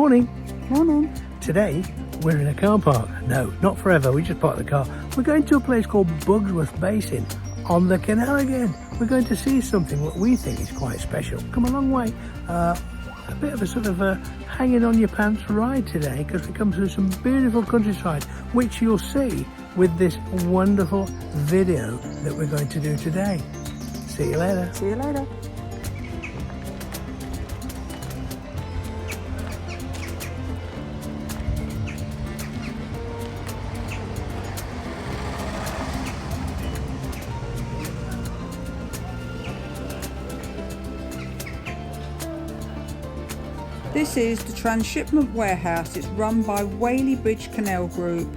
Morning. Morning. Today we're in a car park. No, not forever. We just parked the car. We're going to a place called Bugsworth Basin on the canal again. We're going to see something what we think is quite special. Come a long way. A bit of a sort of a hanging on your pants ride today because we come through some beautiful countryside, which you'll see with this wonderful video that we're going to do today. See you later. See you later. This is the transshipment warehouse. It's run by Whaley Bridge Canal Group.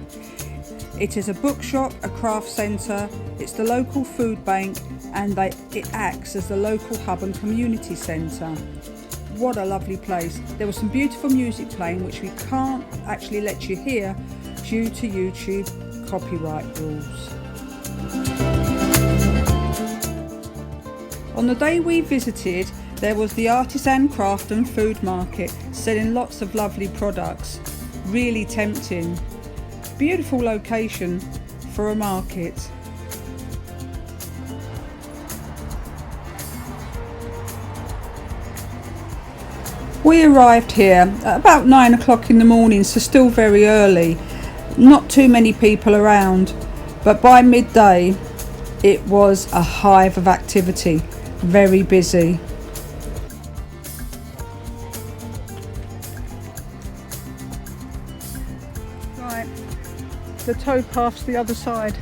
It is a bookshop, a craft centre, it's the local food bank, and it acts as the local hub and community centre. What a lovely place. There was some beautiful music playing which we can't actually let you hear due to YouTube copyright rules. On the day we visited, there was the artisan craft and food market selling lots of lovely products. Really tempting. Beautiful location for a market. We arrived here at about 9 o'clock in the morning, so still very early. Not too many people around, but by midday it was a hive of activity. Very busy. Right, the towpath's the other side.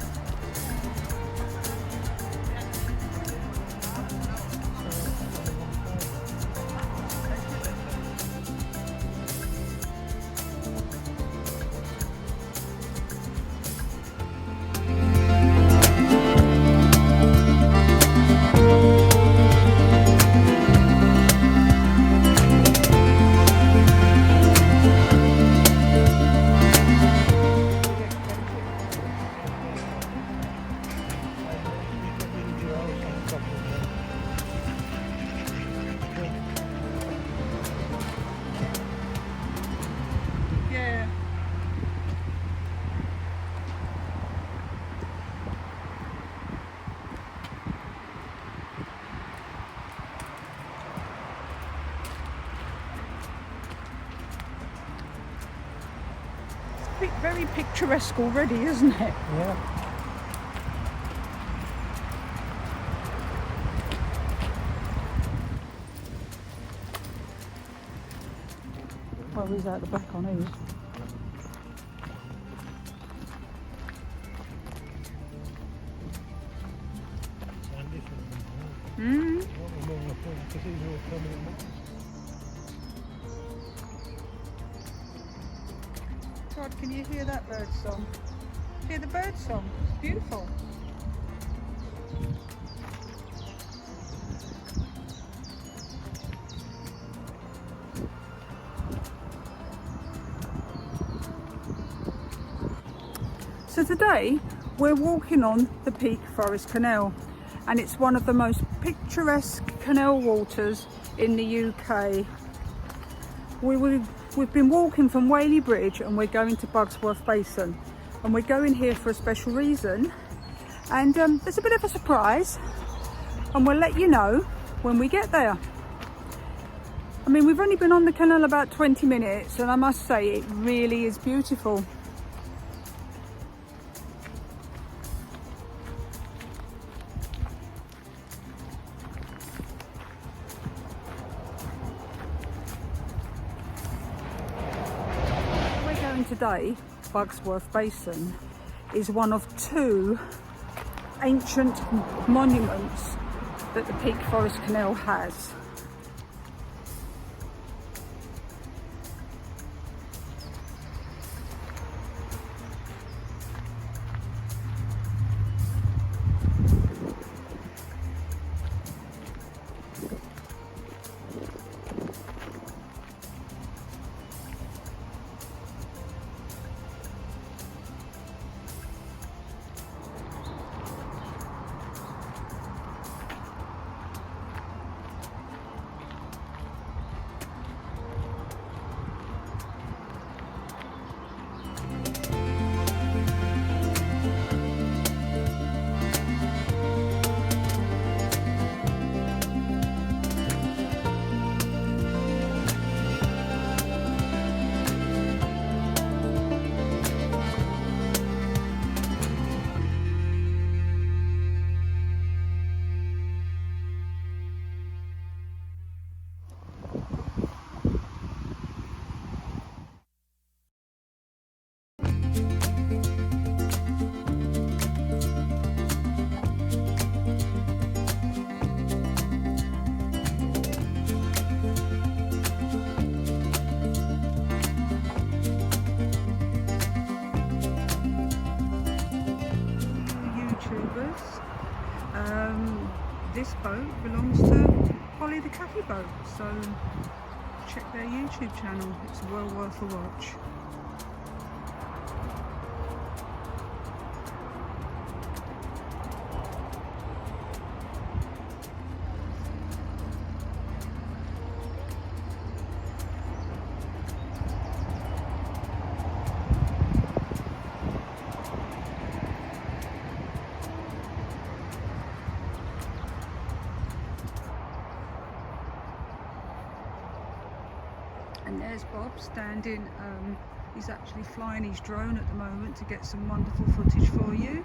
Very picturesque already, isn't it? Yeah. Well, he's out the back on his. God, can you hear that bird song? Hear the bird song? It's beautiful. So today we're walking on the Peak Forest Canal, and it's one of the most picturesque canal waters in the UK. We've been walking from Whaley Bridge and we're going to Bugsworth Basin, and we're going here for a special reason, and there's a bit of a surprise and we'll let you know when we get there. I mean, we've only been on the canal about 20 minutes and I must say it really is beautiful. Today, Bugsworth Basin is one of two ancient monuments that the Peak Forest Canal has. this boat belongs to Holly the Cathy boat, so check their YouTube channel, it's well worth a watch. And there's Bob standing, he's actually flying his drone at the moment to get some wonderful footage for you.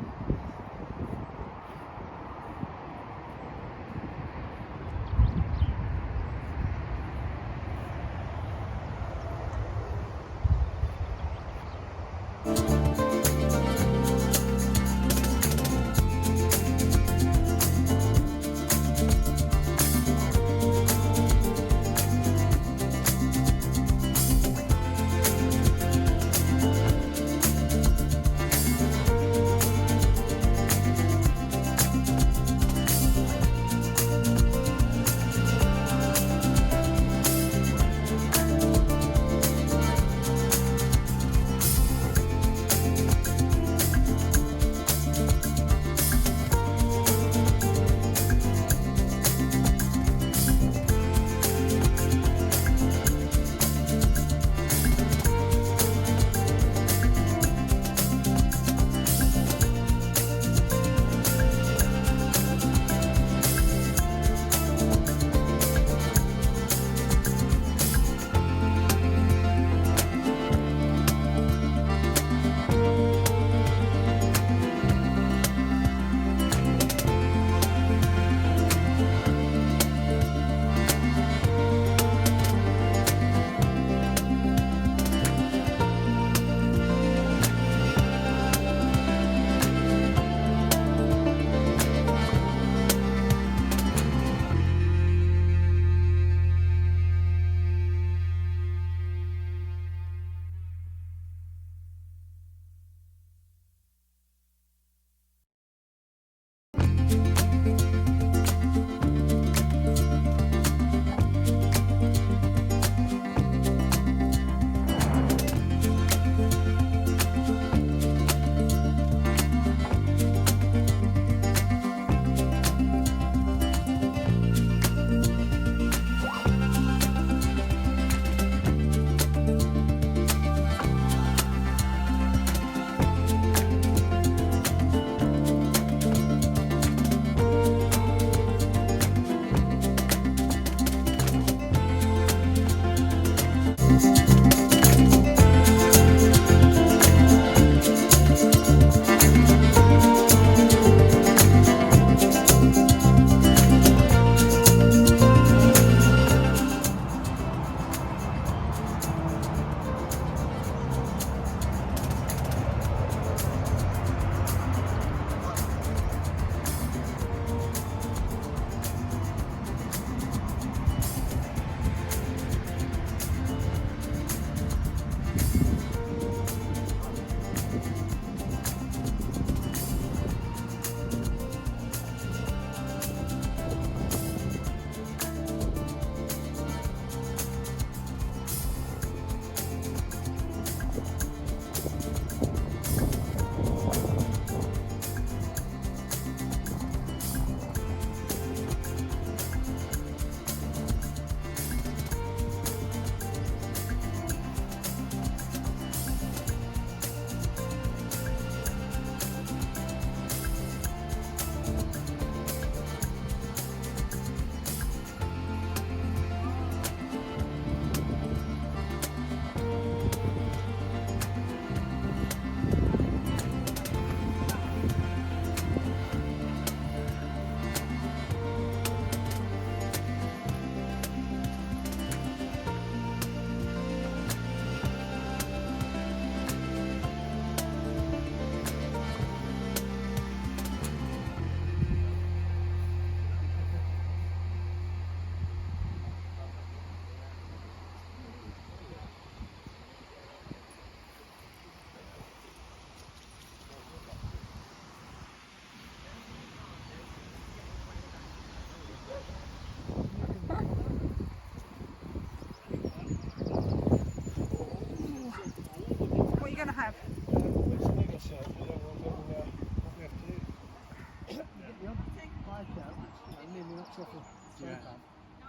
truffle path.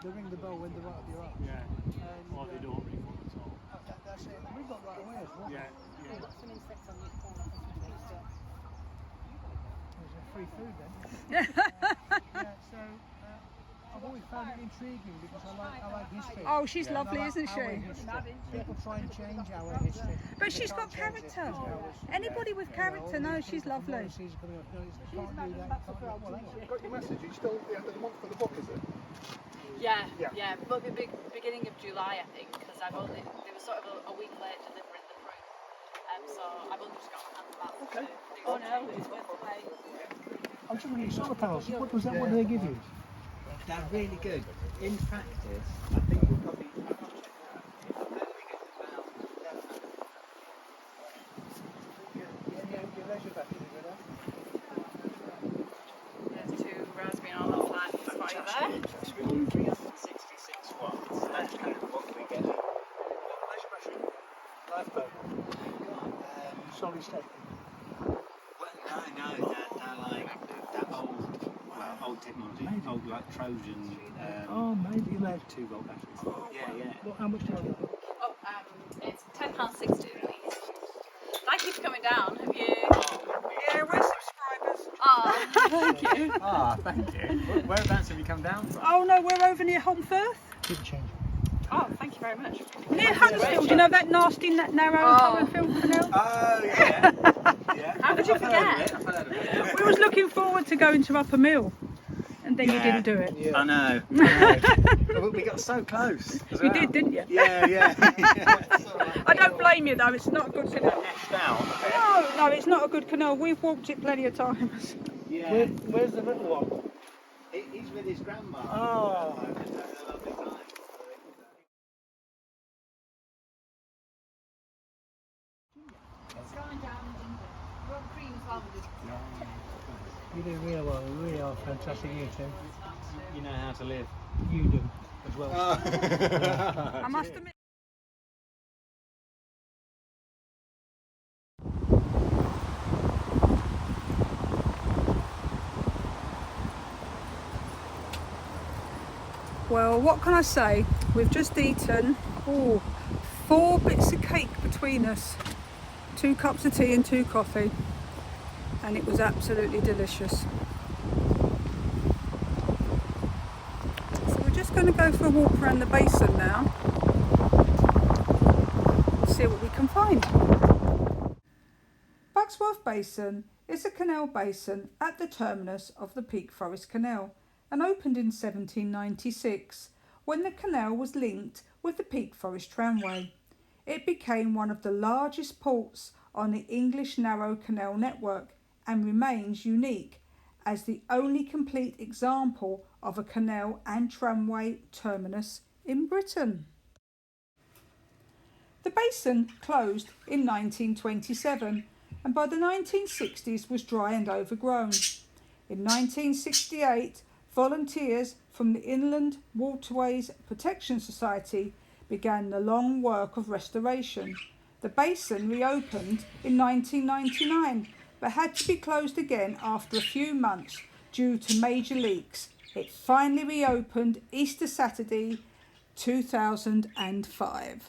They ring the bell when they're out of your arms. Yeah. Or they don't ring one at all. That's it. We got right away as well. Yeah. You've got some insects on your corner. There's a free food then. So I've always found it intriguing because I like history. Oh, she's And I lovely, like isn't our she? history. People try and change our history. But she's got character. Anybody with character knows she's lovely. She's coming up. No, you can't do that. You can't do that. Well, hang on. Got your message? It's still the end of the month for the book, is it? Yeah. But the beginning of July, I think, because they were sort of a week late delivering the proof. So I've only just got my hands about Okay. Oh no, it's worth the wait. I'm just looking at your solar panels. What was that? What do they give you? They're really good. In practice, I think we'll probably Your leisure battery, is it? There's 2 raspberry and all that flat for you there. 366 watts. That's kind of what we get. Leisure battery. Lifeboat. Solid state. Well, no, they're like that old technology, old like Trojan. Oh, maybe like 2 volt batteries. Yeah. What, how much do you get? Oh, it's £10.60 please. Thank you for coming down. Have you? Yeah, we're subscribers. Oh, thank you. Thank you. Whereabouts have you come down from? Oh no, we're over near Holmfirth. Keep the change. Oh, thank you very much. Near Huddersfield, you know that nasty, narrow Huddersfield Canal? Oh, yeah. How did you I've heard forget? of it, I've heard of it. We was looking forward to going to Upper Mill, and then you didn't do it. I know. But we got so close. As You well. did, didn't you? Yeah. I don't blame you though, it's not a good canal. Next down. No, it's not a good canal. We've walked it plenty of times. Yeah. Where's the little one? He's with his grandma. Oh. You do real well. You really are fantastic, you two. You know how to live. You do as well. I must admit. Well, what can I say? We've just eaten 4 bits of cake between us, 2 cups of tea and 2 coffee, and it was absolutely delicious. So we're just going to go for a walk around the basin now, see what we can find. Bugsworth Basin is a canal basin at the terminus of the Peak Forest Canal, and opened in 1796 when the canal was linked with the Peak Forest Tramway. It became one of the largest ports on the English Narrow Canal network and remains unique as the only complete example of a canal and tramway terminus in Britain. The basin closed in 1927 and by the 1960s was dry and overgrown. In 1968, volunteers from the Inland Waterways Protection Society began the long work of restoration. The basin reopened in 1999 but had to be closed again after a few months due to major leaks. It finally reopened Easter Saturday 2005.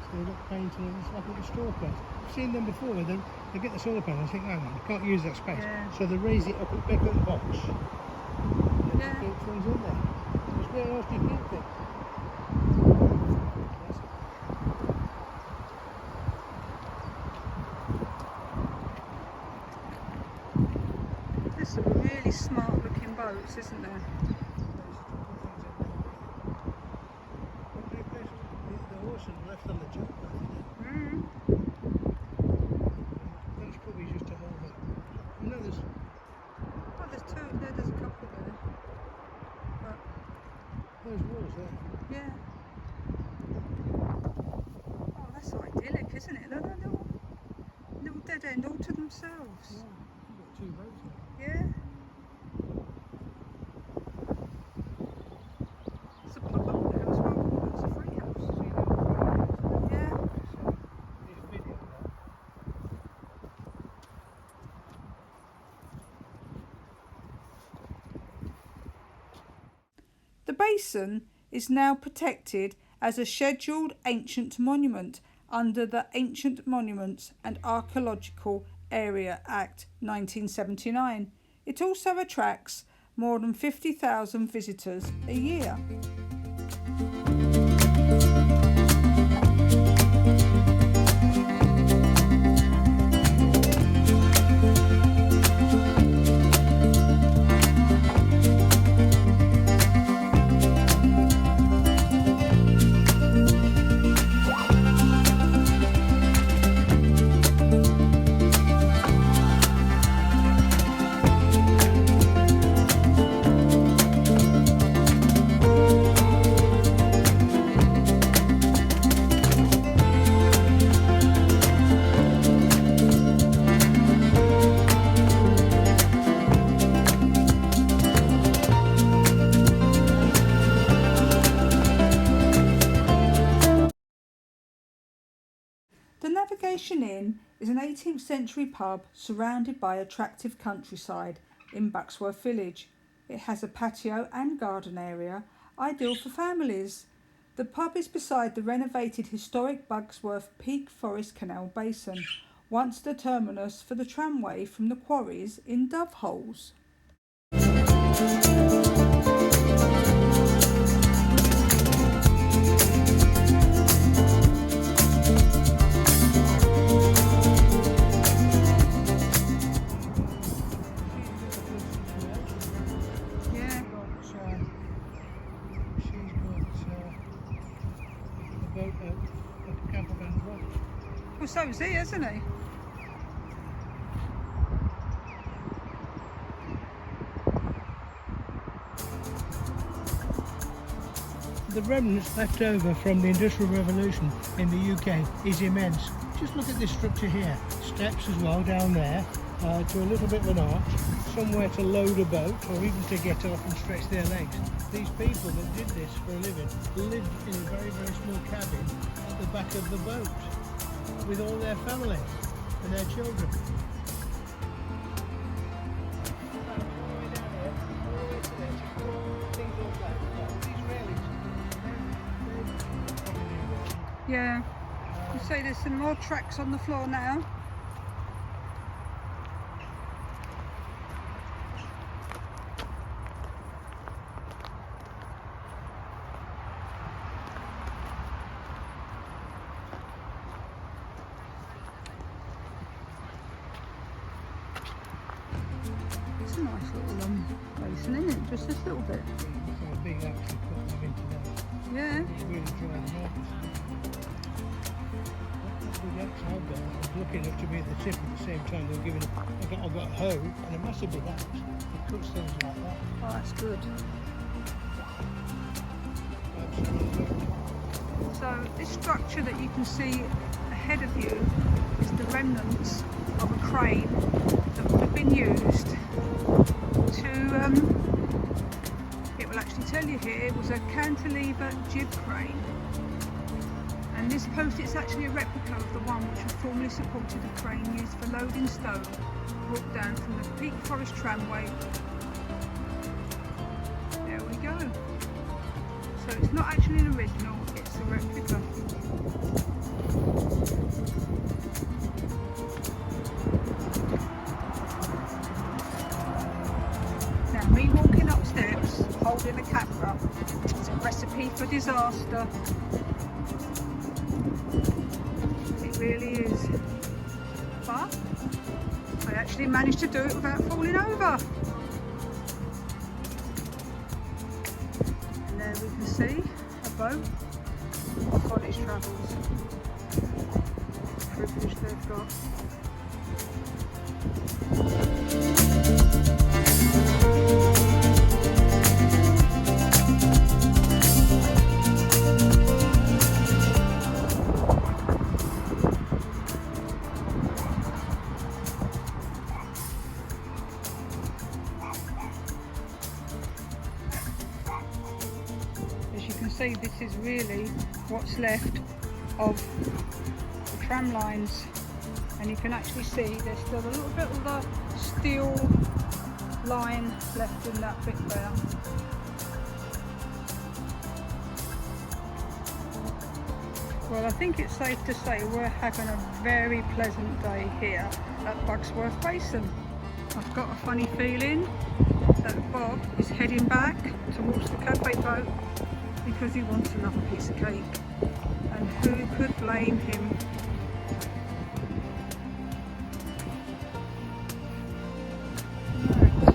So they look painted, it's like a little straw plate. I've seen them before, they get the solar panel, I think, hang on, I can't use that space. Yeah. So they raise it up at the back of the box. Yeah. Keep things in there. Just where else do you keep it? There's some really smart looking boats, isn't there? The horse is left on the jump, I think. Mm. That's probably just to hold it. No, there's Oh, there's 2 there, there's a couple there. But, those walls there. yeah. Oh, that's idyllic, isn't it? Look, little dead end all to themselves. Yeah, you've got 2 boats there. Yeah. There's a pub up there as well. That's a free house. Yeah. So, this video there. basin is now protected as a scheduled ancient monument under the Ancient Monuments and Archaeological Area Act 1979. It also attracts more than 50,000 visitors a year. The Navigation Inn is an 18th century pub surrounded by attractive countryside in Bugsworth Village. It has a patio and garden area, ideal for families. The pub is beside the renovated historic Bugsworth Peak Forest Canal Basin, once the terminus for the tramway from the quarries in Dove Holes. Well, so is he, isn't he? The remnants left over from the Industrial Revolution in the UK is immense. Just look at this structure here. Steps as well down there to a little bit of an arch, somewhere to load a boat or even to get off and stretch their legs. These people that did this for a living lived in a very, very small cabin at the back of the boat with all their family and their children. Yeah. You see there's some more tracks on the floor now. It's a nice little basin, isn't it? Just this little bit. So big actually put them into that. Yeah. It's really dry them out. Big axe out there. I was lucky enough to be at the tip at the same time. They were giving I got a hoe and a massive big axe. It cuts things like that. Oh, that's good. So this structure that you can see ahead of you is the remnants of a crane that would have been used to, it will actually tell you here, it was a cantilever jib crane. And this post, it's actually a replica of the one which had formerly supported the crane used for loading stone brought down from the Peak Forest tramway. There we go. So it's not actually an original, it's a replica. Now me walking up steps holding a camera is a recipe for disaster. It really is. But I actually managed to do it without falling over. And there we can see a boat on its travels. Privilege they've got. See, this is really what's left of the tram lines, and you can actually see there's still a little bit of the steel line left in that bit there. Well, I think it's safe to say we're having a very pleasant day here at Bugsworth Basin. I've got a funny feeling that Bob is heading back towards the cafe boat because he wants another piece of cake. And who could blame him? Right.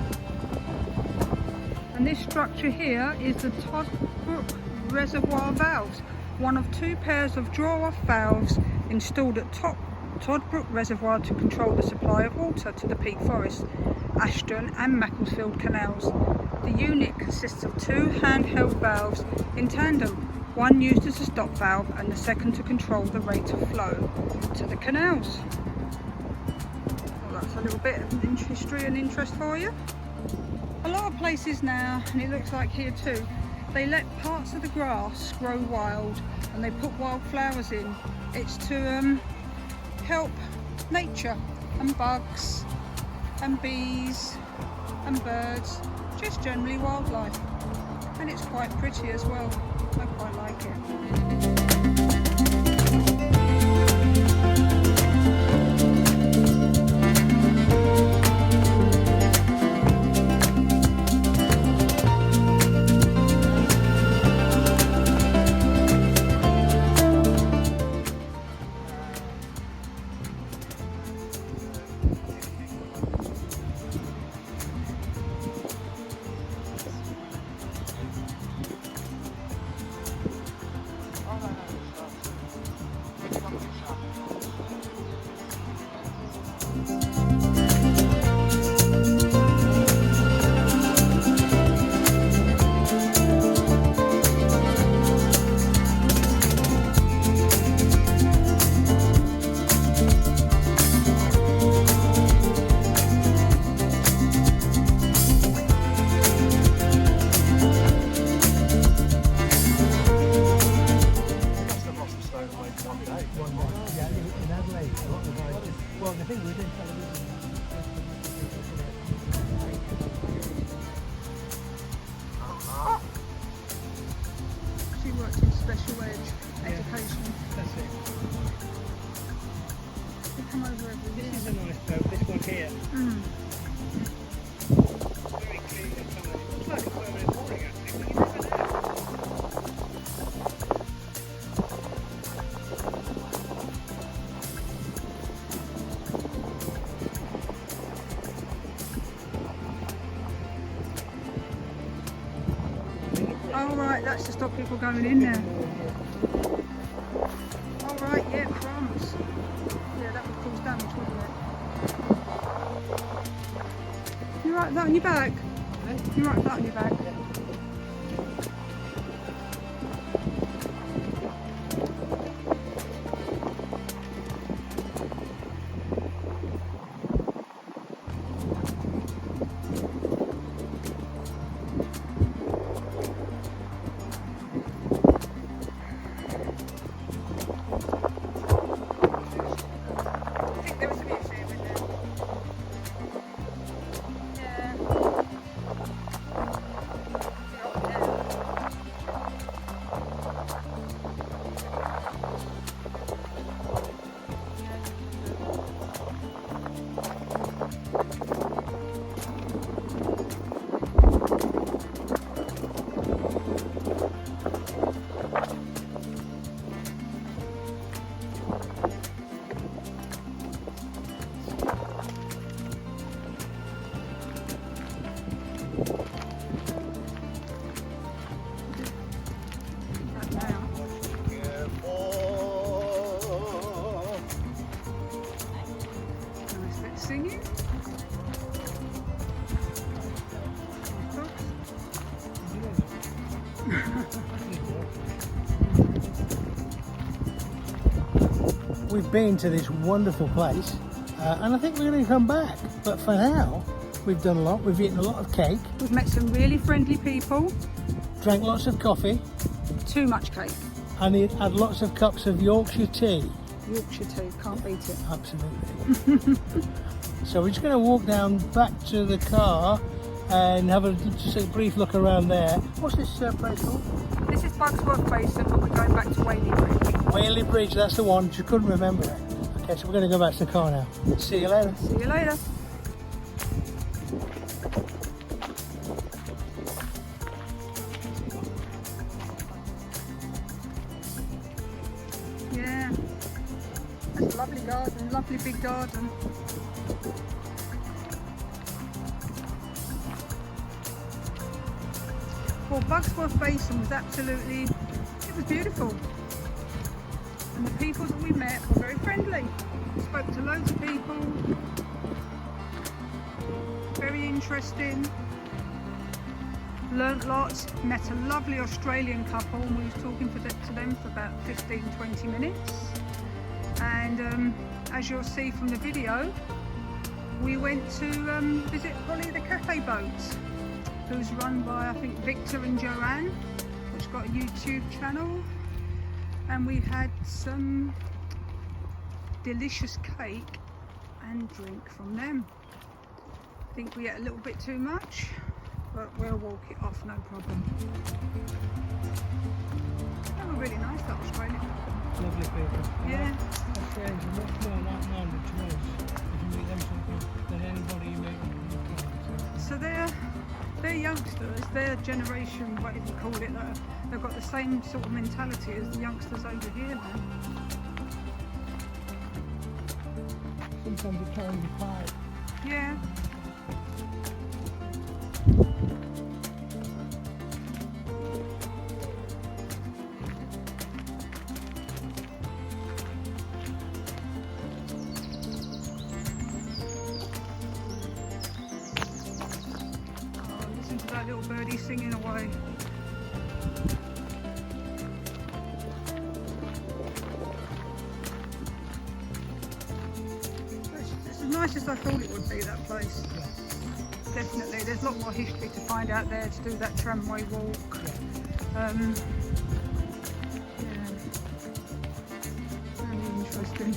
And this structure here is the Todd Brook Reservoir valves, one of two pairs of draw-off valves installed at Todd Brook Reservoir to control the supply of water to the Peak Forest, Ashton and Macclesfield canals. The unit consists of two handheld valves in tandem, one used as a stop valve and the second to control the rate of flow to the canals. Well, that's a little bit of history and interest for you. A lot of places now, and it looks like here too, they let parts of the grass grow wild and they put wildflowers in. It's to help nature and bugs and bees and birds, just generally wildlife. And it's quite pretty as well. I quite like it. Well, the thing we did She worked in special education. That's it. They come over every year. This is a nice boat, this one here. Very clean and tidy. It's like a permanent mooring actually, but you never know. Oh right, that's to stop people going in there. Oh right, yeah, crumbs. Yeah, that would cause damage, wouldn't it? You write that on your bag? You write that on your bag? Singing? We've been to this wonderful place and I think we're going to come back, but for now we've done a lot. We've eaten a lot of cake, We've met some really friendly people. drank lots of coffee Too much cake. and had lots of cups of Yorkshire tea. Yorkshire tea, can't beat it. Absolutely. So we're just going to walk down back to the car and have just a brief look around there. What's this place called? This is Bugsworth Basin, but we're going back to Whaley Bridge. Whaley Bridge, that's the one. Just couldn't remember it. Okay, so we're going to go back to the car now. See you later. See you later. Yeah, that's a lovely garden, lovely big garden. Well, Bugsworth Basin was absolutely, it was beautiful. And the people that we met were very friendly. We spoke to loads of people. Very interesting. Learnt lots. Met a lovely Australian couple and we was talking to them for about 15-20 minutes. And as you'll see from the video, we went to visit Holly the Cafe Boat, who's run by I think Victor and Joanne, which got a YouTube channel. And we had some delicious cake and drink from them. I think we ate a little bit too much, but we'll walk it off, no problem. They were really nice, that Australian couple. Lovely people. Yeah. Australians are much more like-minded to us if you meet them than anybody you meet in the country. So they're youngsters, their generation, whatever you call it, they've got the same sort of mentality as the youngsters over here now. Sometimes it carries a pride. Yeah. Oh, listen to that little birdie singing away. It's as nice as I thought it would be, that place. Definitely, there's a lot more history to find out there to do that tramway walk. Yeah, very interesting.